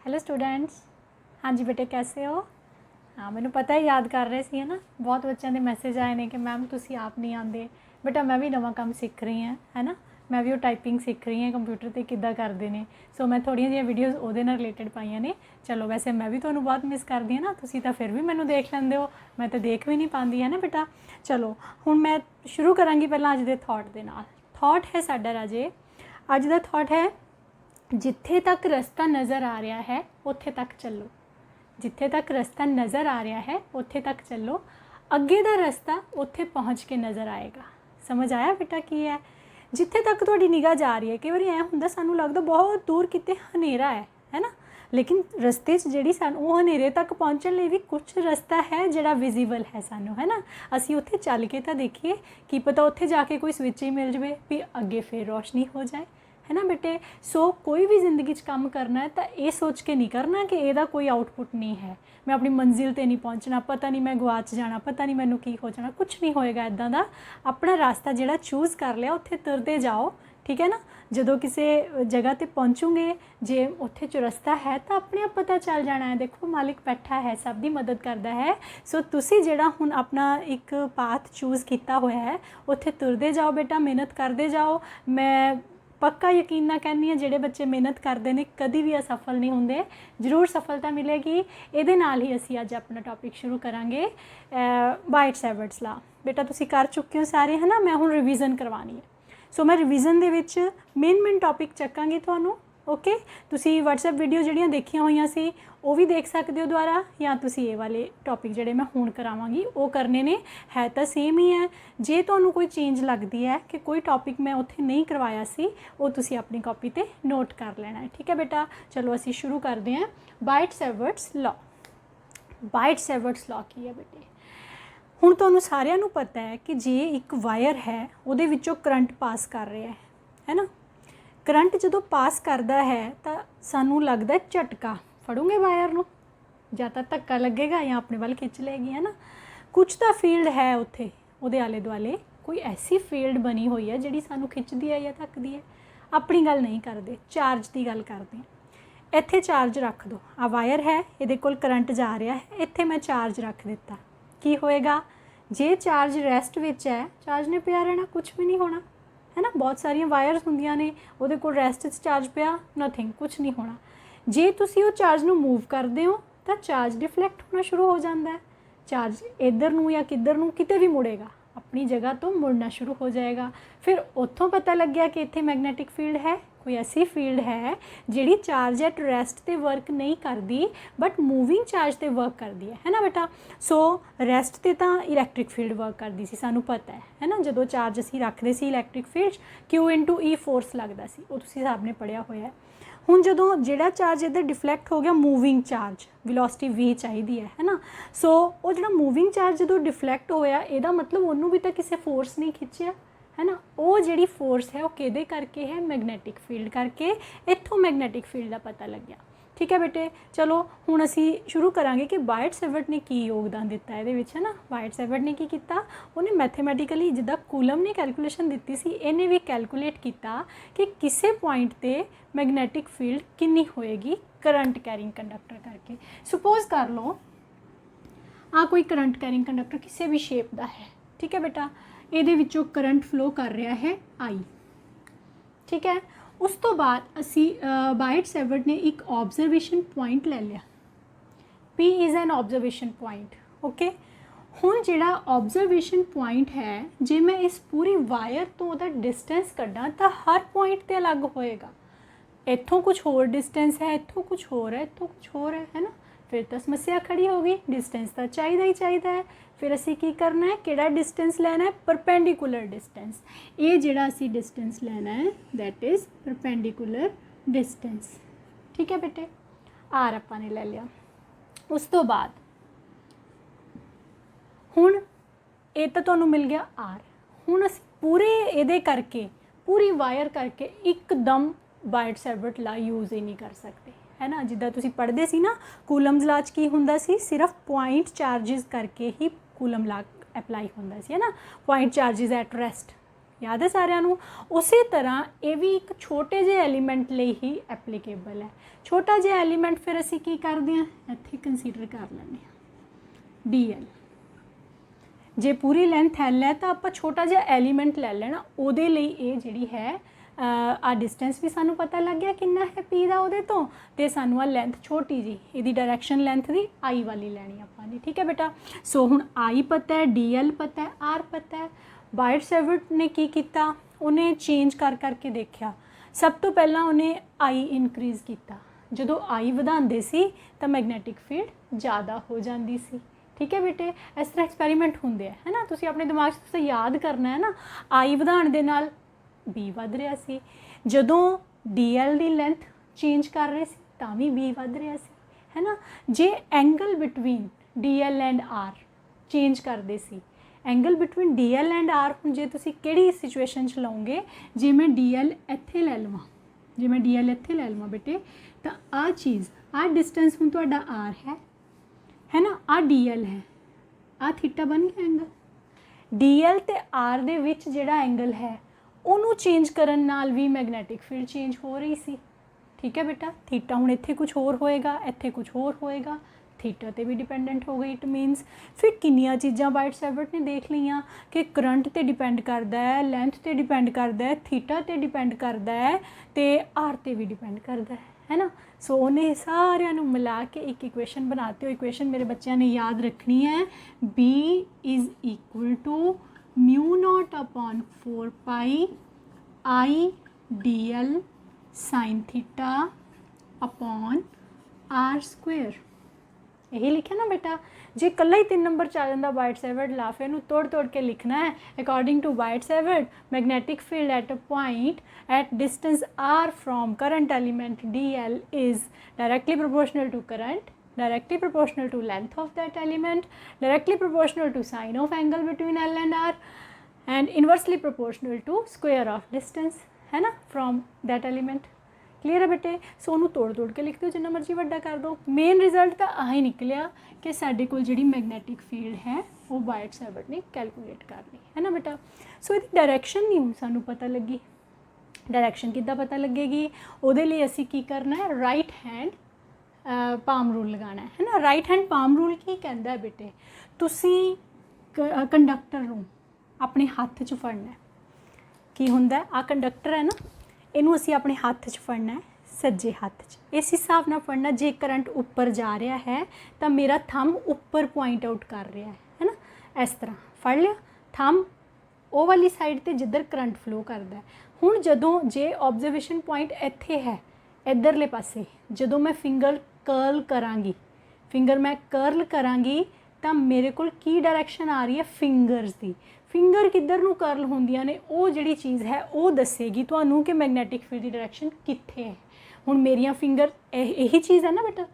Hello students. हाँ जी बेटे, कैसे हो? हाँ, मैंने पता है याद कर रहे सी है ना। बहुत बच्चों के मैसेज आए ने कि मैम तुसी आप नहीं आते। बेटा मैं भी नवा काम सीख रही हाँ, है ना। मैं भी वो टाइपिंग सीख रही हाँ कंप्यूटर पर किद्दां करते हैं। सो मैं थोड़िया जी वीडियोज़ ਉਹਦੇ ਨਾਲ रिलेटेड पाइया ने। चलो वैसे मैं भी ਤੁਹਾਨੂੰ बहुत मिस करती हाँ ना, तुसी तो फिर भी मैनू देख लेंदे हो, मैं तो देख भी नहीं पाती है ना बेटा। चलो हुण मैं शुरू करांगी पहला अज दे थॉट दे नाल। थॉट है साडा राजे, अज दा थॉट है जिथे तक रस्ता नज़र आ रहा है उत्थे तक चलो। जिथे तक रस्ता नज़र आ रहा है उत्थे तक चलो, अगे दा रस्ता उत्थे पहुँच के नज़र आएगा। समझ आया बेटा की है? जिथे तक तुहाडी निगाह जा रही है, कई बार ऐ हुंदा सानू लगदा बहुत दूर किते हनेरा है ना, लेकिन रस्ते च जिहड़ी सानू वो हनेरे तक पहुँचण लई भी कुछ रस्ता है जिहड़ा विजिबल है सानू, है ना। असी उत्थे चल के तां देखीए, की पता उत्थे जाके कोई स्विच ही मिल जाए भी अगे फिर रोशनी हो जाए, है ना बेटे। सो कोई भी जिंदगी काम करना है तो ये सोच के नहीं करना कि ਇਹਦਾ कोई आउटपुट नहीं है, मैं अपनी मंजिल ते नहीं पहुँचना, पता नहीं मैं गवाच जाना, पता नहीं मैनू की हो जाना, कुछ नहीं होएगा इदां दा। अपना रास्ता जिहड़ा चूज़ कर लिया उत्थे तुरदे जाओ, ठीक है ना। जदों किसी जगह ते पहुँचोगे, जे उत्थे च रस्ता है तो अपने आप पता चल जाना है। देखो मालिक बैठा है, सब दी मदद करता है। सो तुसी जिहड़ा हुण अपना एक पाथ चूज़ किया होया है उत्थे तुरदे जाओ बेटा, मेहनत करते जाओ। मैं पक्का यकीन ना कहनी है जिहड़े बच्चे मेहनत करते हैं कभी भी असफल नहीं होंगे, जरूर सफलता मिलेगी। ये नाल ही असी अज अपना टॉपिक शुरू करांगे, वाइट-सेवर्ट्स लॉ। बेटा तुसी कर चुके हो सारे, है ना। मैं हुण रिवीजन करवानी है। सो मैं रिवीजन दे विच मेन टॉपिक चक्कांगी तुहानूं। ओके, तुसी व्हाट्सएप वीडियो जिहड़ियां देखियां होईयां सी वो भी देख सकते हो दोबारा, या तुसी ये वाले टॉपिक जिहड़े मैं हुण करावांगी वो करने ने। है तो सेम ही है। जे तुहानूं कोई चेंज लगती है कि कोई टॉपिक मैं उत्थे नहीं करवाया सी, वो तुसी अपनी कॉपी ते नोट कर लेना है, ठीक है बेटा। चलो असी शुरू करते हैं। White-Savart's law. वाइट-सेवर्ट्स लॉ की है बेटे? हुण तुहानूं सारिआं नूं पता है कि जे एक वायर है उहदे विचों करंट पास कर रहा है ना। करंट जदों पास करता है तो सानूं लगदा है झटका, फड़ोगे वायर नूं जां तां धक्का लगेगा या अपने वाल खिंच लेगी, है ना। कुछ तो फील्ड है उत्थे, उहदे आले दुआले कोई ऐसी फील्ड बनी हुई है जिहड़ी सानूं खिंचदी है या धक्कदी है। अपनी गल नहीं करते, चार्ज की गल करते हैं। इत्थे चार्ज रख दो, आ वायर है, इहदे कोल करंट जा रहा है, इत्थे मैं चार्ज रख दिता, की होएगा? जे चार्ज रैसट विच है, चार्ज ने पिया रहना, कुछ भी नहीं होना, है ना। बहुत सारिया वायरस होंदियां ने, उहदे कोल रैसट चार्ज पिया, नथिंग, कुछ नहीं होना। जे तुसी वो चार्ज नूं मूव करते हो तो चार्ज डिफ्लैक्ट होना शुरू हो जाता है। चार्ज इधर नूं या किधर नूं किते भी मुड़ेगा, अपनी जगह तो मुड़ना शुरू हो जाएगा। फिर उत्थों पता लग गया कि इत्थे मैगनैटिक फील्ड है, कोई ऐसी फील्ड है जिहड़ी चार्ज एट रैसट ते वर्क नहीं करती बट मूविंग चार्ज ते वर्क करती है ना बेटा। सो रैसट ते तां इलैक्ट्रिक फील्ड वर्क करती सी, सानू पता है ना। जदों चार्ज असीं रखदे सी इलैक्ट्रिक फील्ड Q/E फोर्स लगदा सी, वो तुसीं सबने पढ़िया होया है। हुण जदों जिहड़ा चार्ज इधर डिफ्लैक्ट हो गया, मूविंग चार्ज वेलोसिटी v चाहिए है ना। सो वो जिहड़ा मूविंग चार्ज जदों डिफ्लैक्ट होया, इहदा मतलब उन्होंने भी तो किसी फोर्स नहीं खिंचिया, है ना। वो जिहड़ी फोर्स है वो किहदे करके है? मैगनैटिक फील्ड करके। इत्थों मैगनैटिक फील्ड का पता लग गया, ठीक है बेटे। चलो हुण असी शुरू करांगे कि वाइट-सेवर्ट ने की योगदान दिता है है ना। वाइट-सेवर्ट ने की किया? उन्हें मैथेमैटिकली जिद्दां कूलम ने कैलकुलेशन दी सी, इन्हें भी कैलकुलेट किया कि किसी पॉइंट ते मैगनैटिक फील्ड कितनी होएगी करंट कैरिंग कंडक्टर करके। सुपोज कर लो आ कोई करंट कैरिंग कंडक्टर किसी भी शेप का है, ठीक है बेटा। ये विचों करंट फ्लो कर रहा है I, ठीक है। उस तो बाद असी वाइट-सेवर्ट ने एक ऑब्जरवेशन पॉइंट ले लिया, P is an observation point, okay. हुण जिहड़ा ऑब्जरवेशन पॉइंट है, जे मैं इस पूरी वायर तो उहदा डिस्टेंस कड्डां तो हर पॉइंट ते अलग होएगा। इत्थों कुछ होर डिस्टेंस है, इत्थों कुछ होर है, इत्थों कुछ होर है ना। फिर तो समस्या खड़ी होगी, डिस्टेंस तो चाहिए ही चाहिए है। फिर असी की करना है, किहड़ा डिस्टेंस लेना है? Perpendicular distance. ये जिहड़ा असी डिस्टेंस लेना है दैट इज़ परपेंडिकुलर डिस्टेंस, ठीक है बेटे। आर आपां ने ले लिया। उस तो बाद हुण ये तो तुहानूं मिल गया आर। हुण असी पूरे इहदे करके, पूरी वायर करके एकदम वाइट-सेवर्ट लॉ यूज़ ही नहीं कर सकते, है ना। जिद्दां तुसीं पढ़दे सी ना कूलम्स लॉ च की हुंदा सी, सिर्फ पॉइंट चार्जिज करके ही कूलम लॉ अप्लाई होंदा सी, है ना। पॉइंट चार्जिज एट रैसट, याद है सारिਆਂ ਨੂੰ। ਉਸੇ ਤਰ੍ਹਾਂ ਇਹ ਵੀ ਇੱਕ ਛੋਟੇ ਜਿਹੇ ਐਲੀਮੈਂਟ ਲਈ ਹੀ ਐਪਲੀਕੇਬਲ ਹੈ। ਛੋਟਾ ਜਿਹਾ ਐਲੀਮੈਂਟ ਫਿਰ ਅਸੀਂ ਕੀ ਕਰਦੇ ਹਾਂ, ਇੱਥੇ ਕੰਸੀਡਰ ਕਰ ਲੈਂਦੇ ਹਾਂ DL। ਜੇ ਪੂਰੀ ਲੈਂਥ L ਹੈ ਤਾਂ ਆਪਾਂ ਛੋਟਾ ਜਿਹਾ ਐਲੀਮੈਂਟ ਲੈ ਲੈਣਾ, ਉਹਦੇ ਲਈ ਇਹ ਜਿਹੜੀ ਹੈ ਆ ਡਿਸਟੈਂਸ ਵੀ ਸਾਨੂੰ ਪਤਾ ਲੱਗ ਗਿਆ ਕਿੰਨਾ ਹੈ P ਦਾ ਉਹਦੇ ਤੋਂ, ਤੇ ਸਾਨੂੰ ਆ ਲੈਂਥ ਛੋਟੀ ਜੀ ਇਹਦੀ ਡਾਇਰੈਕਸ਼ਨ ਲੈਂਥ ਦੀ I ਵਾਲੀ ਲੈਣੀ ਆਪਾਂ ਨੇ। ਠੀਕ ਹੈ ਬੇਟਾ। ਸੋ ਹੁਣ I ਪਤਾ ਹੈ, DL ਪਤਾ ਹੈ, R ਪਤਾ ਹੈ। ਬਾਇਟ-ਸੇਵਰਟ ਨੇ ਕੀ ਕੀਤਾ, ਉਹਨੇ ਚੇਂਜ ਕਰ ਕਰਕੇ ਦੇਖਿਆ। ਸਭ ਤੋਂ ਪਹਿਲਾਂ ਉਹਨੇ I ਇਨਕਰੀਜ਼ ਕੀਤਾ। ਜਦੋਂ I ਵਧਾਉਂਦੇ ਸੀ ਤਾਂ ਮੈਗਨੈਟਿਕ ਫੀਲਡ ਜ਼ਿਆਦਾ ਹੋ ਜਾਂਦੀ ਸੀ। ਠੀਕ ਹੈ ਬੇਟੇ, ਇਸ ਤਰ੍ਹਾਂ ਐਕਸਪੈਰੀਮੈਂਟ ਹੁੰਦੇ ਹੈ ਨਾ। ਤੁਸੀਂ ਆਪਣੇ ਦਿਮਾਗ 'ਚ ਤੁਸੀਂ ਯਾਦ ਕਰਨਾ ਹੈ ਨਾ, I ਵਧਾਉਣ ਦੇ ਨਾਲ B ਵੱਧ ਰਿਹਾ ਸੀ। ਜਦੋਂ DL ਦੀ ਲੈਂਥ ਚੇਂਜ ਕਰ ਰਹੇ ਸੀ ਤਾਂ ਵੀ B ਵੱਧ ਰਿਹਾ ਸੀ, ਹੈ ਨਾ। ਜੇ angle between DL and R change ਕਰਦੇ ਸੀ, angle between DL and R ਹੁਣ ਜੇ ਤੁਸੀਂ ਕਿਹੜੀ ਸਿਚੁਏਸ਼ਨ 'ਚ ਲਓਗੇ, ਜੇ ਮੈਂ DL ਇੱਥੇ ਲੈ ਲਵਾਂ, ਜੇ ਮੈਂ DL ਇੱਥੇ ਲੈ ਲਵਾਂ ਬੇਟੇ, ਤਾਂ ਆਹ ਚੀਜ਼, ਆਹ ਡਿਸਟੈਂਸ ਹੁਣ ਤੁਹਾਡਾ R ਹੈ ਨਾ, ਆਹ DL ਹੈ, ਆਹ ਥੀਟਾ ਬਣ ਗਿਆ ਐਂਗਲ। DL ਤੇ R ਦੇ ਵਿੱਚ ਜਿਹੜਾ ਐਂਗਲ ਹੈ ਉਹਨੂੰ ਚੇਂਜ ਕਰਨ ਨਾਲ ਵੀ ਮੈਗਨੈਟਿਕ ਫੀਲਡ ਚੇਂਜ ਹੋ ਰਹੀ ਸੀ। ਠੀਕ ਹੈ ਬੇਟਾ। ਥੀਟਾ ਹੁਣ ਇੱਥੇ ਕੁਝ ਹੋਰ ਹੋਏਗਾ, ਇੱਥੇ ਕੁਝ ਹੋਰ ਹੋਏਗਾ, ਥੀਟਾ ਤੇ ਵੀ ਡਿਪੈਂਡੈਂਟ ਹੋ ਗਈ। ਇਟ ਮੀਨਸ ਫਿਰ ਕਿੰਨੀਆਂ ਚੀਜ਼ਾਂ ਬਾਇਟ-ਸੇਵਰਟ ਨੇ ਦੇਖ ਲਈਆਂ ਕਿ ਕਰੰਟ ਤੇ ਡਿਪੈਂਡ ਕਰਦਾ ਹੈ, ਲੈਂਥ ਤੇ ਡਿਪੈਂਡ ਕਰਦਾ ਹੈ, ਥੀਟਾ ਤੇ ਡਿਪੈਂਡ ਕਰਦਾ ਹੈ, ਤੇ ਆਰ ਤੇ ਵੀ ਡਿਪੈਂਡ ਕਰਦਾ ਹੈ ਨਾ। ਸੋ ਉਹਨੇ ਸਾਰਿਆਂ ਨੂੰ ਮਿਲਾ ਕੇ ਇੱਕ ਇਕੁਏਸ਼ਨ ਬਣਾਤੀ। ਉਹ ਇਕੁਏਸ਼ਨ ਮੇਰੇ ਬੱਚਿਆਂ ਨੇ ਯਾਦ ਰੱਖਣੀ ਹੈ। B is equal to μ0/4 pi I DL sin theta upon R square. यही लिखा ना बेटा। जे कल्ला ही 3 नंबर च आ जाता बाइट-सेवर्ट ला, फिर इन्हू तोड़ के लिखना है। According to Biot Savart magnetic field at a point at distance R from current element DL is directly proportional to current, directly proportional to length of that element, directly proportional to sine of angle between L and R, and inversely proportional to square of distance, है ना, from that element। Clear है बेटे। सो ਉਹਨੂੰ ਤੋੜ ਕੇ ਲਿਖ ਦਿਓ, ਜਿੰਨਾ ਮਰਜ਼ੀ ਵੱਡਾ ਕਰ ਦਿਓ। ਮੇਨ ਰਿਜ਼ਲਟ ਤਾਂ ਆਹੀ ਨਿਕਲਿਆ ਕਿ ਸਾਡੇ ਕੋਲ ਜਿਹੜੀ ਮੈਗਨੈਟਿਕ ਫੀਲਡ ਹੈ ਉਹ ਬਾਇਟ-ਸੇਵਰਟ ਨੇ ਕੈਲਕੂਲੇਟ ਕਰ ਲਈ, ਹੈ ਨਾ ਬੇਟਾ। ਸੋ ਇਹਦੀ ਡਾਇਰੈਕਸ਼ਨ ਨਹੀਂ ਹੁਣ ਸਾਨੂੰ ਪਤਾ ਲੱਗੀ। ਡਾਇਰੈਕਸ਼ਨ ਕਿੱਦਾਂ ਪਤਾ ਲੱਗੇਗੀ, ਉਹਦੇ ਲਈ ਅਸੀਂ ਕੀ ਕਰਨਾ ਹੈ, ਰਾਈਟ ਹੈਂਡ ਪਾਮ ਰੂਲ ਲਗਾਉਣਾ ਹੈ ਨਾ। ਰਾਈਟ ਹੈਂਡ ਪਾਮ ਰੂਲ ਕੀ ਕਹਿੰਦਾ ਹੈ ਬੇਟੇ, ਤੁਸੀਂ ਕੰਡਕਟਰ ਨੂੰ ਆਪਣੇ ਹੱਥ 'ਚ ਫੜਨਾ ਹੈ। ਕੀ ਹੁੰਦਾ, ਆ ਕੰਡਕਟਰ ਹੈ ਨਾ, ਇਹਨੂੰ ਅਸੀਂ ਆਪਣੇ ਹੱਥ 'ਚ ਫੜਨਾ ਹੈ, ਸੱਜੇ ਹੱਥ 'ਚ। ਇਸ ਹਿਸਾਬ ਨਾਲ ਫੜਨਾ, ਜੇ ਕਰੰਟ ਉੱਪਰ ਜਾ ਰਿਹਾ ਹੈ ਤਾਂ ਮੇਰਾ ਥੰਬ ਉੱਪਰ ਪੁਆਇੰਟ ਆਊਟ ਕਰ ਰਿਹਾ ਹੈ ਨਾ। ਇਸ ਤਰ੍ਹਾਂ ਫੜ ਲਿਆ ਥੰਬ ਉਹ ਵਾਲੀ ਸਾਈਡ 'ਤੇ ਜਿੱਧਰ ਕਰੰਟ ਫਲੋ ਕਰਦਾ। ਹੁਣ ਜਦੋਂ ਜੇ ਆਬਜ਼ਰਵੇਸ਼ਨ ਪੁਆਇੰਟ ਇੱਥੇ ਹੈ ਇੱਧਰਲੇ ਪਾਸੇ, ਜਦੋਂ ਮੈਂ ਫਿੰਗਰ ਕਰਲ ਕਰਾਂਗੀ, ਫਿੰਗਰ ਮੈਂ ਕਰਲ ਕਰਾਂਗੀ ਤਾਂ ਮੇਰੇ ਕੋਲ ਕੀ ਡਾਇਰੈਕਸ਼ਨ ਆ ਰਹੀ ਹੈ, ਫਿੰਗਰਸ ਦੀ। ਫਿੰਗਰ ਕਿੱਧਰ ਨੂੰ ਕਰਲ ਹੁੰਦੀਆਂ ਨੇ, ਉਹ ਜਿਹੜੀ ਚੀਜ਼ ਹੈ ਉਹ ਦੱਸੇਗੀ ਤੁਹਾਨੂੰ ਕਿ ਮੈਗਨੈਟਿਕ ਫੀਲਡ ਦੀ ਡਾਇਰੈਕਸ਼ਨ ਕਿੱਥੇ ਹੈ। ਹੁਣ ਮੇਰੀਆਂ ਫਿੰਗਰ ਇਹੀ ਚੀਜ਼ ਹੈ ਨਾ ਬੇਟਾ,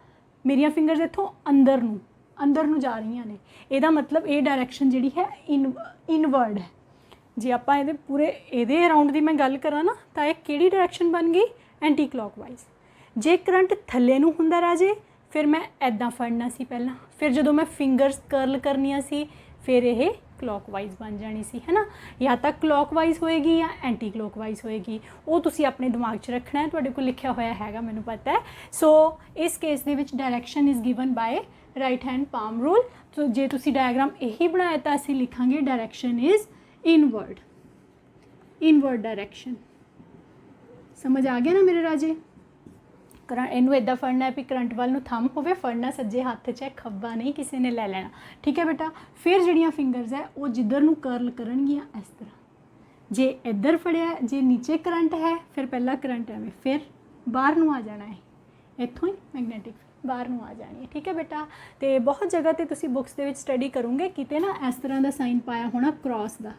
ਮੇਰੀਆਂ ਫਿੰਗਰਸ ਇੱਥੋਂ ਅੰਦਰ ਨੂੰ ਜਾ ਰਹੀਆਂ ਨੇ। ਇਹਦਾ ਮਤਲਬ ਇਹ ਡਾਇਰੈਕਸ਼ਨ ਜਿਹੜੀ ਹੈ ਇਨਵਰਡ ਹੈ। ਜੇ ਆਪਾਂ ਇਹਦੇ ਪੂਰੇ ਇਹਦੇ ਅਰਾਊਂਡ ਦੀ ਮੈਂ ਗੱਲ ਕਰਾਂ ਨਾ, ਤਾਂ ਇਹ ਕਿਹੜੀ ਡਾਇਰੈਕਸ਼ਨ ਬਣ ਗਈ, ਐਂਟੀ ਕਲੌਕਵਾਈਜ਼। ਜੇ ਕਰੰਟ ਥੱਲੇ ਨੂੰ ਹੁੰਦਾ ਰਾਜੇ, ਫਿਰ ਮੈਂ ਇੱਦਾਂ ਫੜਨਾ ਸੀ ਪਹਿਲਾਂ, ਫਿਰ ਜਦੋਂ ਮੈਂ ਫਿੰਗਰਸ ਕਰਲ ਕਰਨੀਆਂ ਸੀ ਫਿਰ ਇਹ ਕਲੌਕਵਾਈਜ਼ ਬਣ ਜਾਣੀ ਸੀ, ਹੈ ਨਾ। ਜਾਂ ਤਾਂ ਕਲੌਕਵਾਈਜ਼ ਹੋਏਗੀ ਜਾਂ ਐਂਟੀ ਕਲੌਕਵਾਈਜ਼ ਹੋਏਗੀ, ਉਹ ਤੁਸੀਂ ਆਪਣੇ ਦਿਮਾਗ 'ਚ ਰੱਖਣਾ ਹੈ। ਤੁਹਾਡੇ ਕੋਲ ਲਿਖਿਆ ਹੋਇਆ ਹੈਗਾ, ਮੈਨੂੰ ਪਤਾ ਹੈ। ਸੋ ਇਸ ਕੇਸ ਦੇ ਵਿੱਚ direction is given by right hand palm rule. So ਜੇ ਤੁਸੀਂ ਡਾਇਗਰਾਮ ਇਹੀ ਬਣਾਇਆ ਤਾਂ ਅਸੀਂ ਲਿਖਾਂਗੇ ਡਾਇਰੈਕਸ਼ਨ ਇਜ਼ ਇਨਵਰਡ ਡਾਇਰੈਕਸ਼ਨ। ਸਮਝ ਆ ਗਿਆ ਨਾ ਮੇਰੇ ਰਾਜੇ। ਇਹਨੂੰ ਇੱਦਾਂ ਫੜਨਾ ਹੈ ਵੀ ਕਰੰਟ ਵੱਲ ਨੂੰ ਥੰਮ ਹੋਵੇ, ਫੜਨਾ ਸੱਜੇ ਹੱਥ 'ਚ ਹੈ, ਖੱਬਾ ਨਹੀਂ ਕਿਸੇ ਨੇ ਲੈ ਲੈਣਾ। ਠੀਕ ਹੈ ਬੇਟਾ। ਫਿਰ ਜਿਹੜੀਆਂ ਫਿੰਗਰਸ ਹੈ ਉਹ ਜਿੱਧਰ ਨੂੰ ਕਰਲ ਕਰਨਗੀਆਂ ਇਸ ਤਰ੍ਹਾਂ। ਜੇ ਇੱਧਰ ਫੜਿਆ, ਜੇ ਨੀਚੇ ਕਰੰਟ ਹੈ ਫਿਰ ਪਹਿਲਾਂ ਕਰੰਟ ਐਵੇਂ, ਫਿਰ ਬਾਹਰ ਨੂੰ ਆ ਜਾਣਾ ਹੈ, ਇੱਥੋਂ ਹੀ ਮੈਗਨੈਟਿਕ ਬਾਹਰ ਨੂੰ ਆ ਜਾਣੀ ਹੈ। ਠੀਕ ਹੈ ਬੇਟਾ। ਅਤੇ ਬਹੁਤ ਜਗ੍ਹਾ 'ਤੇ ਤੁਸੀਂ ਬੁੱਕਸ ਦੇ ਵਿੱਚ ਸਟੱਡੀ ਕਰੋਗੇ, ਕਿਤੇ ਨਾ ਇਸ ਤਰ੍ਹਾਂ ਦਾ ਸਾਈਨ ਪਾਇਆ ਹੋਣਾ ਕ੍ਰੋਸ ਦਾ,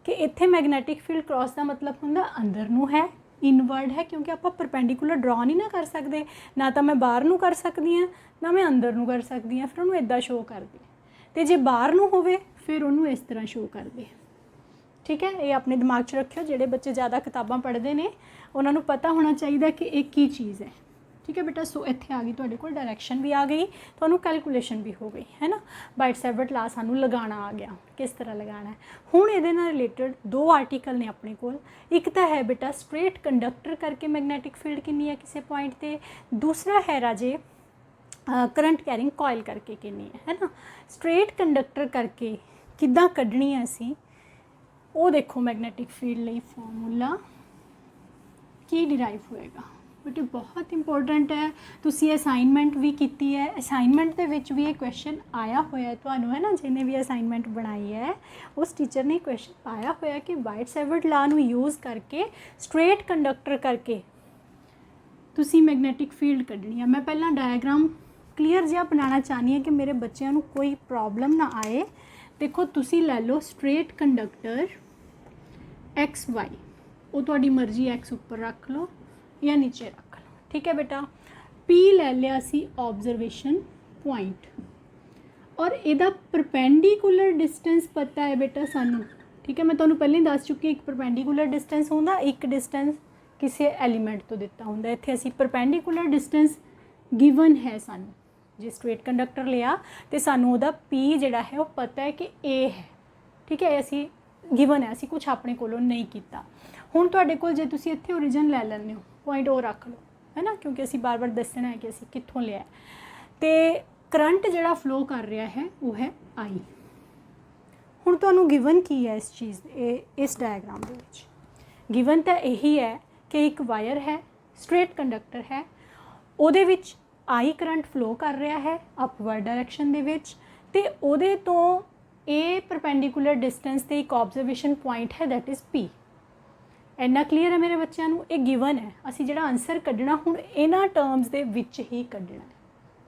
ਕਿ ਇੱਥੇ ਮੈਗਨੈਟਿਕ ਫੀਲਡ ਕ੍ਰੋਸ ਦਾ ਮਤਲਬ ਹੁੰਦਾ ਅੰਦਰ ਨੂੰ ਹੈ, ਇਨਵਰਡ ਹੈ, ਕਿਉਂਕਿ ਆਪਾਂ ਪਰਪੈਂਡੀਕੂਲਰ ਡਰਾ ਨਹੀਂ ਨਾ ਕਰ ਸਕਦੇ। ਨਾ ਤਾਂ ਮੈਂ ਬਾਹਰ ਨੂੰ ਕਰ ਸਕਦੀ ਹਾਂ, ਨਾ ਮੈਂ ਅੰਦਰ ਨੂੰ ਕਰ ਸਕਦੀ ਹਾਂ। ਫਿਰ ਉਹਨੂੰ ਇੱਦਾਂ ਸ਼ੋਅ ਕਰਦੀ ਹੈ, ਅਤੇ ਜੇ ਬਾਹਰ ਨੂੰ ਹੋਵੇ ਫਿਰ ਉਹਨੂੰ ਇਸ ਤਰ੍ਹਾਂ ਸ਼ੋਅ ਕਰਦੇ। ਠੀਕ ਹੈ। ਇਹ ਆਪਣੇ ਦਿਮਾਗ 'ਚ ਰੱਖਿਓ। ਜਿਹੜੇ ਬੱਚੇ ਜ਼ਿਆਦਾ ਕਿਤਾਬਾਂ ਪੜ੍ਹਦੇ ਨੇ ਉਹਨਾਂ ਨੂੰ ਪਤਾ ਹੋਣਾ ਚਾਹੀਦਾ ਕਿ ਇਹ ਕੀ ਚੀਜ਼ ਹੈ। ठीक है बेटा। सो इत्थे आ गई तुहाडे कोल डायरैक्शन भी आ गई, तुहानूं कैलकुलेशन भी हो गई है ना। बाइट सैवरट ला सानूं लगाना आ गया, किस तरह लगाना है। हुण इहदे नाल रिलेटेड दो आर्टिकल ने अपने कोल, एक तो है बेटा स्ट्रेट कंडक्टर करके मैगनैटिक फील्ड कितनी है किसी पॉइंट ते, दूसरा है राजे करंट कैरिंग कॉयल करके कितनी है ना। स्ट्रेट कंडक्टर करके किद्दां कड्ढनी है असीं, वो देखो मैगनैटिक फील्ड लई फॉर्मूला की डिराइव होएगा बेटे, बहुत इंपॉर्टेंट है। तुसी असाइनमेंट भी की है, असाइनमेंट दे विच भी ये क्वेश्चन आया होया तुहानूं है ना, जिन्हें भी असाइनमेंट बनाई है उस टीचर ने क्वेश्चन पाया होया कि बाइट सैवरट ला नूं यूज़ करके स्ट्रेट कंडक्टर करके तुसी मैगनैटिक फील्ड कड्ढनी है। मैं पहला डायग्राम क्लीयर जिहा बनाना चाहनी है कि मेरे बच्चों नूं कोई प्रॉब्लम ना आए। देखो तुसी लै लो स्ट्रेट कंडक्टर एक्स वाई, वो तुहाडी मर्जी एक्स उपर रख लो या नीचे रख लो, ठीक है बेटा। पी लै लिया सी ऑब्जरवेशन पॉइंट, और इहदा परपेंडिकुलर डिस्टेंस पता है बेटा सानू, ठीक है। मैं तुहानूं पहले ही दस चुकी, एक परपेंडिकुलर डिस्टेंस होंदा, एक डिस्टेंस किसी एलीमेंट तो दिता होंदा। इत्थे असीं परपेंडिकुलर डिस्टेंस गिवन है सानू, जे स्ट्रेट कंडक्टर लिया तो सानू उहदा पी जिहड़ा है वो पता है कि ए है, ठीक है। असीं गिवन है, असीं कुछ अपने कोलों नहीं कीता। हुण तुहाडे कोल जे तुसीं इत्थे ओरिजिन लै लैंदे हो, पॉइंट वो रख लो है ना, क्योंकि असीं बार बार दसना है कि असीं कित्थों लिया है। तो करंट जिहड़ा फ्लो कर रहा है वो है आई। हुण तुहानूं गिवन की है इस चीज़ इस डायग्राम दे विच, गिवन तो यही है कि एक वायर है, स्ट्रेट कंडक्टर है, उहदे विच आई करंट फ्लो कर रहा है अपवर्ड डायरैक्शन दे विच, ते उहदे तो ए परपेंडिकुलर डिस्टेंस ते एक ऑब्जरवेशन पॉइंट है दैट इज़ पी। इन्ना क्लीयर है मेरे बच्चों नूं, ये गिवन है। असीं जिहड़ा आंसर कड्ढना हुण इन्हां टर्म्स दे विच ही कड्ढना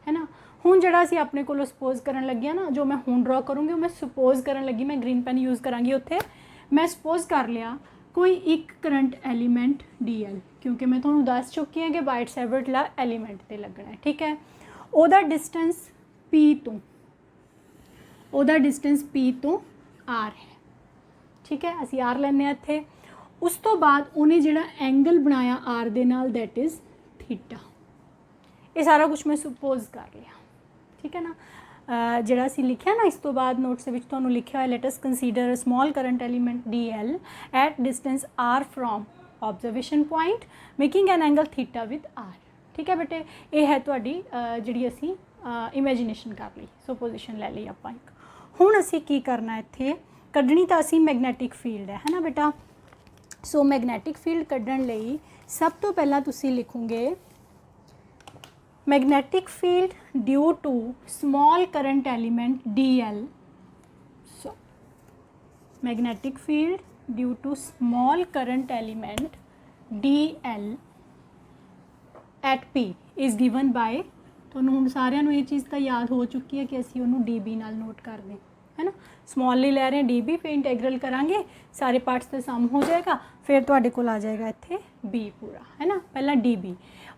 है ना। हुण जिहड़ा असीं अपने कोलों सपोज करन लगे ना, जो मैं हुण ड्रॉ करूँगी वो मैं सपोज करन लगी, मैं ग्रीन पेन यूज़ करांगी उत्थे। मैं सपोज कर लिया कोई एक करंट एलीमेंट डी एल, क्योंकि मैं तुहानूं दस चुकी है कि बाइट सैवरट ला एलीमेंट ते लगना है, ठीक है। ओहदा डिस्टेंस पी तो, ओहदा डिस्टेंस पी तो आर है, ठीक है। असीं आर लैने इत्थे। उस तो बाद उन्हें जिहड़ा एंगल बनाया आर दे नाल दैट इज़ थीटा। ये सारा कुछ मैं सुपोज कर लिया, ठीक है ना। जिहड़ा असीं लिखिया ना इस तो बाद नोट्स दे विच तुहानूं लिखिया है, let us consider a small current element D L at distance R from observation point making an angle theta with R, ठीक है बेटे। ये है तुहाडी जिहड़ी असीं इमेजिनेशन कर ली, सुपोजिशन लै ली आपां एक। हुण असीं की करना इत्थे, कड्ढनी तां असीं मैगनैटिक फील्ड है ना बेटा। सो मैगनैटिक फील्ड कड्ढण लई सब तो पहला तुसीं लिखोगे magnetic field due to small current element D L. So magnetic field due to small current element D L at P is given by, तुहानूं हुण सारिਆਂ ਨੂੰ ये चीज़ तो याद हो चुकी है कि असीं उहनूं डी बी नाल नोट कर दें है ना। स्मॉल ही लै रहे हैं डी बी, फिर इंटैग्रल करांगे, सारे पार्ट्स का सम हो जाएगा, फिर तुहाडे कोल आ जाएगा इत्थे बी पूरा है ना। पहला डी बी,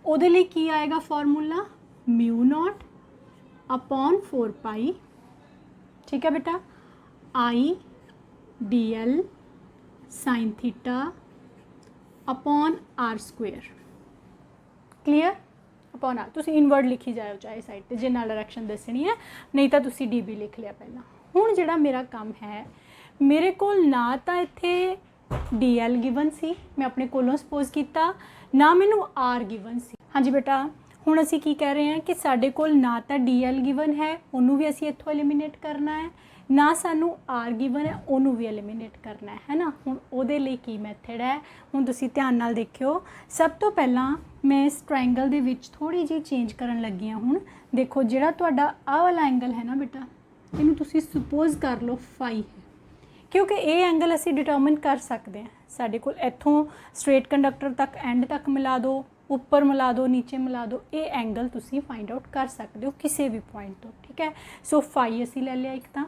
उहदे लई की आएगा formula mu naught upon 4 pi, ठीक है बेटा, I D L sine theta upon R square. Clear, upon R तुसीं इनवर्ड लिखी जाओ चाहे साइड पर, जे नाल डायरैक्शन दसनी है, नहीं तो तुसीं डी बी लिख लिया पहला। हुण जिहड़ा मेरा काम है, मेरे कोल ना तो इत्थे डी एल गिवन सी, मैं अपने कोलों सपोज किया, ना मैनू आर गिवन सी। हाँ जी बेटा, हुण असीं की कह रहे हैं कि साडे कोल ना तो डी एल गिवन है, उन्होंने भी असीं इत्थों एलिमिनेट करना है, ना सानू आर गिवन है, उन्होंने भी एलिमिनेट करना है ना। हुण उहदे लई की मैथड है, हुण तुसीं ध्यान नाल देखियो। सब तो पहला मैं इस ट्रायंगल दे विच थोड़ी जी चेंज करन लगी हाँ। हुण देखो जिहड़ा तुहाडा आह वाला एंगल है ना बेटा, इनू तुसीं सपोज कर लो फाई है, क्योंकि ये एंगल असीं डिटरमिन कर सकते हैं। साडे कोल इत्थों स्ट्रेट कंडक्टर तक एंड तक मिला दो, ऊपर मिला दो, नीचे मिला दो, ये एंगल तुसीं फाइंड आउट कर सकते हो किसी भी पॉइंट तो, ठीक है। सो फाई असीं ले लिया एक तां।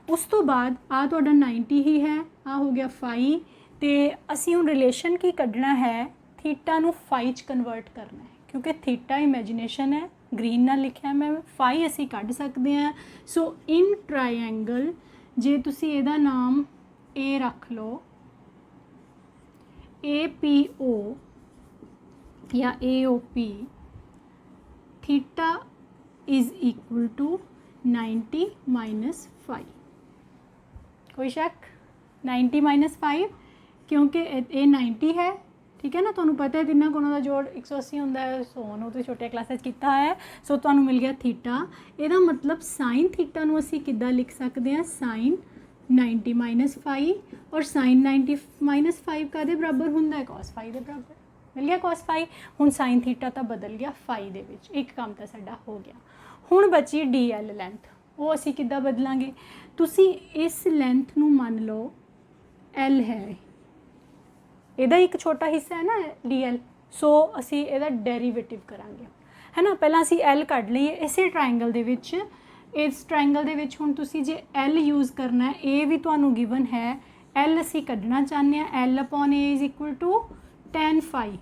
उस तो बाद आ तुहाडा 90 ही है, आ हो गया फाई, तो असीं हुण रिलेशन की कढ़ना है, थीटा नूं फाई च कन्वर्ट करना है, क्योंकि थीटा इमेजिनेशन है, ग्रीन नाल लिखिया मैं, फाई असीं कढ़ सकते हैं। सो इन ट्रायंगल जे तुसीं इहदा नाम ए रख लो, ए पी ओ या A O P, theta is equal to 90 minus 5। कोई शक? 90 माइनस 5 क्योंकि ये 90 है, ठीक है ना। तुहानू पता है तिन्ना कोणों का जोड़ 180 होंदा है, सो नूं तुसीं छोटे क्लास किया है। सो तुहानू मिल गया थीटा। ਇਹਦਾ मतलब साइन थीटा नूं असीं किद्दां लिख सकते हैं? साइन 90 माइनस 5 और साइन 90 माइनस 5 कादे बराबर हुंदा है? कॉस 5 के बराबर। मिल गया कॉस 5। हुण साइन थीटा तो बदल गया 5 दे विच, एक काम तो साडा हो गया। हुण बची डी एल लेंथ, वो असीं किद्दां बदलांगे? तुसीं इस लेंथ नूं मान लो एल है, ਇਹਦਾ एक छोटा हिस्सा है ना डी एल, सो असी ਇਹਦਾ डेरीवेटिव करांगे, है ना। पहला असी एल कढ़ लईए इसे ट्रायंगल दे विच। इस ट्रायंगल दे विच हुण तुसी जे एल यूज़ करना है, ए भी तुहानू गिवन है, एल असी कढ़ना चाहते हैं, L upon A is equal to tan phi.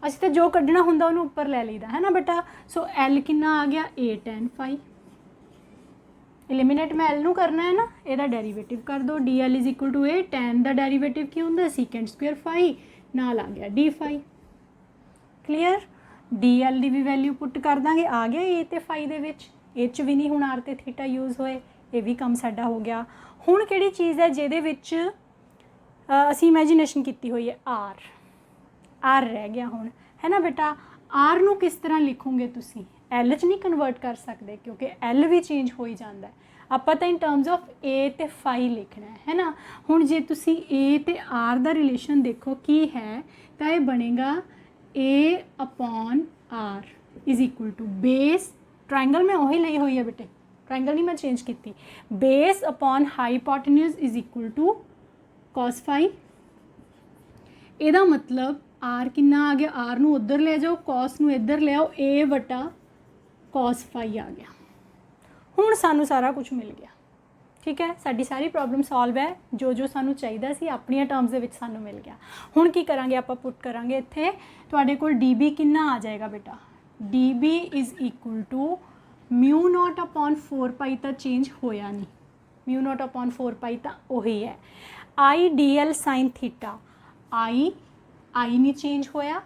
असी तो जो कढ़ना हुंदा उहनू उपर लै लईदा, है ना बेटा। सो एल कितना आ गया? A tan phi. एलिमिनेट मैं एल नू करना है ना, ਇਹਦਾ डेरीवेटिव कर दो। D L is equal to A, tan का डेरीवेटिव की होंगे? सीकेंड स्क्वेयर फाई, नाल आ गया D phi. Clear? D L की भी वैल्यू पुट कर देंगे, आ गया ए ते फाई दे विच, ए च भी नहीं हुण आर ते थीटा यूज़ होए, ये भी काम साडा हो गया। हुण किहड़ी चीज़ है जिहदे विच असीं इमेजिनेशन की हुई है? आर रह गया हुण, है ना बेटा। आर नू किस तरह लिखोगे तुसीं? एल च नहीं कन्वर्ट कर सकते क्योंकि एल भी चेंज हो ही जाता है। आपां तां इन टर्म्स ऑफ ए ते फाई लिखना है ना। हुण जे तुसीं ए ते आर दा रिलेशन देखो की है, तो यह बनेगा A upon R is equal to base, triangle में वही ली हुई है बेटे, ट्रायंगल नहीं मैं चेंज की, base upon hypotenuse is equal to cos phi. ਇਹਦਾ मतलब आर कितना आ गया? आर नू उधर ले जाओ, कॉस नू इधर ले आओ, ए वटा कॉस फाई आ गया। हुण सानू सारा कुछ मिल गया, ठीक है। साडी सारी प्रॉब्लम सॉल्व है, जो जो सानू चाहिदा सी अपनी टर्म्स दे विच सानू मिल गया। हुण की करांगे आपां? पुट करांगे इत्थे तुहाडे कोल डी बी कितना आ जाएगा बेटा? D B is equal to mu naught upon 4 pi, तो चेंज होया नहीं, म्यू नॉट अपॉन 4 पाई तो वही है। I D L sine theta, I नहीं चेंज होया।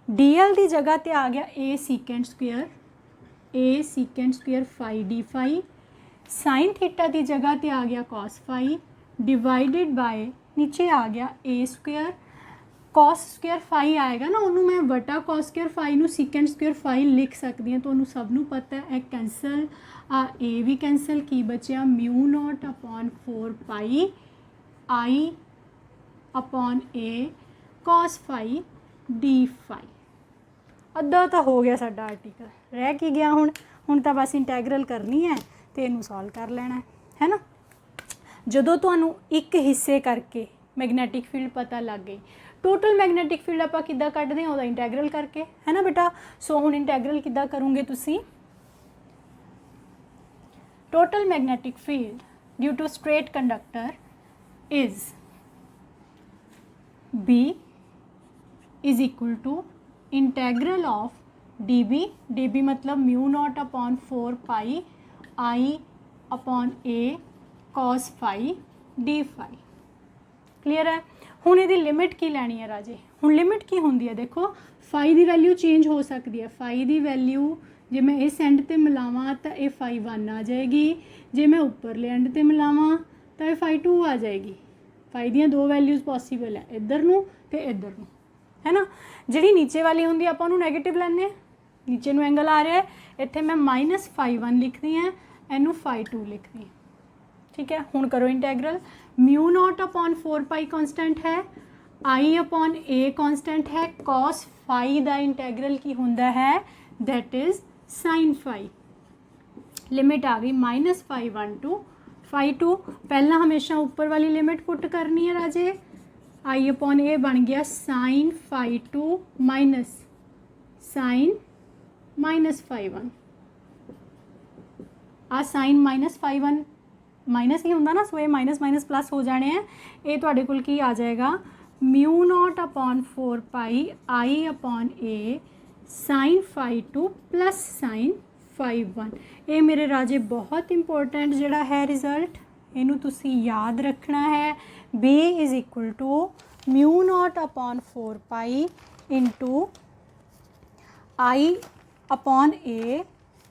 डी एल की जगह ते आ गया ए secant square phi d phi. Sine theta की जगह ते आ गया कॉस फाई डिवाइडेड बाय नीचे आ गया ए स्क्वेयर, कॉस स्क्वेयर फाई आएगा ना, उन्होंने मैं वटा कॉस स्क्वेयर फाई नू सीकेंड स्क्वेयर फाई लिख सकती हैं। तो उन्होंने सब नू पता है कैंसल, आ ए भी कैंसल, की बचा mu naught upon 4 pi I upon A cos phi d phi. अद्धा तो हो गया साडा आर्टिकल, रह की गया हुण तो बस इंटैगरल करनी है तो इनू सॉल्व कर लेना है ना। जदों तुहानू एक हिस्से करके मैगनैटिक फील्ड पता लग गई, टोटल मैगनैटिक फील्ड आपां किद्दां कढदे हां? उहदा इंटैगरल करके, है ना बेटा। सो हुण इंटैगरल किद्दां करोगे तुसीं? Total magnetic field due to straight conductor is B is equal to integral of d B मतलब mu naught upon 4 pi I upon A cos phi d phi. Clear है? हुण इहदी लिमिट की लैनी है राजे? हुण लिमिट की होंदी है? देखो फाई की वैल्यू चेंज हो सकती है। फाई की वैल्यू जे मैं इस एंड ते मिलावां तो ये फाई 1 आ जाएगी, जे मैं उपरले एंड ते मिलावां तो ये फाई 2 आ जाएगी। फाई दियां दो वैल्यूज़ पॉसीबल है, इधर नूं ते इधर नूं, है ना। जिहड़ी नीचे वाली होंदी आपां उहनूं नैगेटिव लैंदे, नीचे नूं एंगल आ रहा है, इत्थे मैं माइनस फाई 1 लिखदी हैं, इनू फाई 2 लिखदी हैं, ठीक है। हुण करो integral. Mu naught upon 4 pi constant है, आई अपॉन ए कॉन्स्टेंट है, कॉस फाई दा इंटैगरल की हुंदा है? That is sine phi. Limit आ गई माइनस फाई 1 टू फाई 2। पहला हमेशा ऊपर वाली लिमिट पुट करनी है राजे, आई अपॉन ए बन गया sine phi 2 minus sine minus phi 1। आ साइन माइनस फाई 1 माइनस ही होंदा ना, सो ये माइनस माइनस प्लस हो जाने हैं। ये तुहाडे कोल की आ जाएगा? Mu naught upon 4 pi I upon A sine phi 2 plus sine phi 1। ये मेरे राजे बहुत इंपॉर्टेंट जिहड़ा है रिजल्ट, इनू तुसी याद रखना है। B is equal to mu naught upon 4 pi into I upon A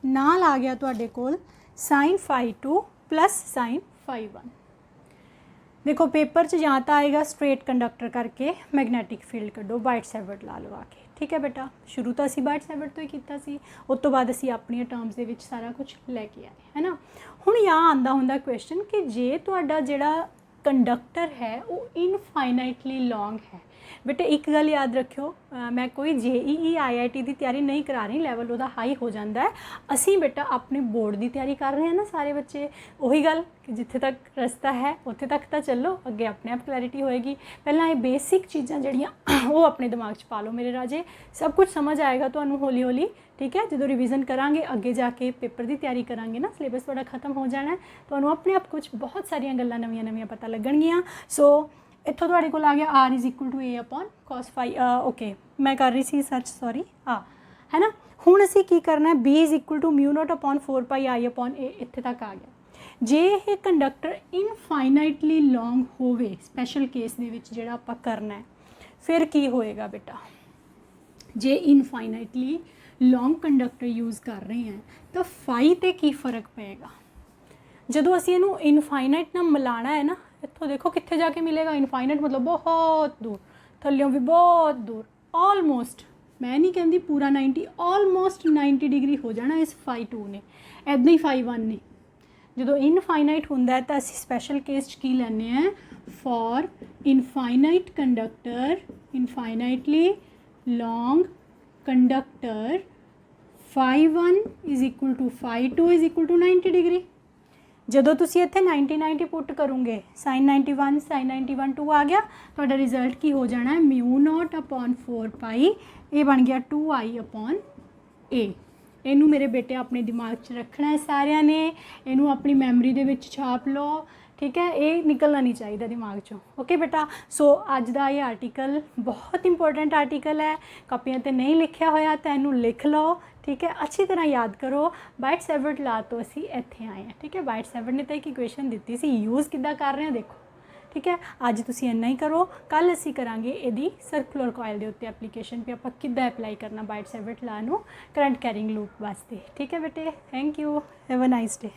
नाल आ गया तुहाडे कोल sine phi 2 plus sine phi 1। देखो पेपर च या तो आएगा स्ट्रेट कंडक्टर करके मैगनैटिक फील्ड कड्डो बाइट सैवर्ट ला लवा के, ठीक है बेटा। शुरू तो असी बाइट सैवर्ट तो ही कीता सी, उस तो बाद असी अपनी टर्म्स दे विच सारा कुछ लैके आए, है ना। हुण यहाँ आंदा हुंदा क्वेश्चन कि जे तुहाडा जिहड़ा कंडक्टर है वो इनफाइनाइटली लॉन्ग है। बेटे एक गल याद रखियो, मैं कोई JEE IIT की तैयारी नहीं करा रही, लैवल वह हाई हो जाता है। असी बेटा अपने बोर्ड की तैयारी कर रहे हैं ना सारे बच्चे, उही गल कि जिथे तक रस्ता है उत्थे तक तो चलो, अगे अपने आप क्लैरिटी होएगी। पहला ये बेसिक चीज़ां जड़ियाँ वो अपने दिमाग च पा लो मेरे राजे, सब कुछ समझ आएगा तो हौली हौली, ठीक है। जो रिविज़न करांगे अगे जाके पेपर की तैयारी करांगे ना, सिलेबस थोड़ा खत्म हो जाना है, तो अपने आप कुछ बहुत सारिया गल्लां नवीं नवीं पता लगणगियां। सो इत्थों तुहाडे कोल आ गया R is equal to A upon cos phi, okay मैं कर रही सी सर्च, सॉरी, है ना। हुण असीं की करना है, B is equal to mu naught upon 4 pi I upon A, इत्थे तक आ गया। जे ये कंडक्टर इनफाइनाइटली लॉन्ग होवे, स्पैशल केस दे विच जिहड़ा आपां करना है, फिर की होएगा बेटा। जे इनफाइनाइटली लॉन्ग कंडक्टर यूज़ कर रहे हैं तो फाई ते की फर्क पेगा। जदों असीं इहनूं इनफाइनाइट नाल मिलाना है ना, इत्थों देखो कित्थे जाके मिलेगा, इनफाइनाइट मतलब बहुत दूर, थल्लियों भी बहुत दूर, ऑलमोस्ट, मैं नहीं कहती पूरा 90, ऑलमोस्ट 90 डिग्री हो जाना इस फाई 2 ने, ऐदां ही फाई 1 ने। जदों इनफाइनाइट हुंदा है तो असीं स्पैशल केस की लैंदे हैं, for infinite conductor, infinitely long conductor phi 1 is equal to phi 2 is equal to 90 degree. जदों तुसीं इत्थे 90 पुट करोगे, साइन 91 साइन 91 2 आ गया, तो रिजल्ट की हो जाना है म्यू नॉट अपॉन 4 पाई, ये बन गया 2i अपॉन ए। इनू मेरे बेटे अपने दिमाग च रखना है सारिਆਂ ने, इनू अपनी मैमरी दे विच छाप लो, ठीक है, ये निकलना नहीं चाहिए दिमाग चो। ओके बेटा, सो अज का ये आर्टिकल बहुत इंपॉर्टेंट आर्टिकल है, कापियां ते नहीं लिखा होया तो इनू लिख लो, ठीक है, अच्छी तरह याद करो। बाइट सैवर्ट ला तो असी इत्थे आए हैं, ठीक है। बाइट सैवर्ट ने तो एक इक्वेशन दी सी, यूज़ किद्दां कर रहे हैं देखो, ठीक है। अज तुसीं इन्ना ही करो, कल असी करांगे इहदी सर्कुलर कॉयल दे उत्ते एप्लीकेशन भी आपां किद्दां अप्लाई करना बाइट सैवर्ट ला नूं करंट कैरिंग लूप वास्ते, ठीक है बेटे। Thank you, have a nice day.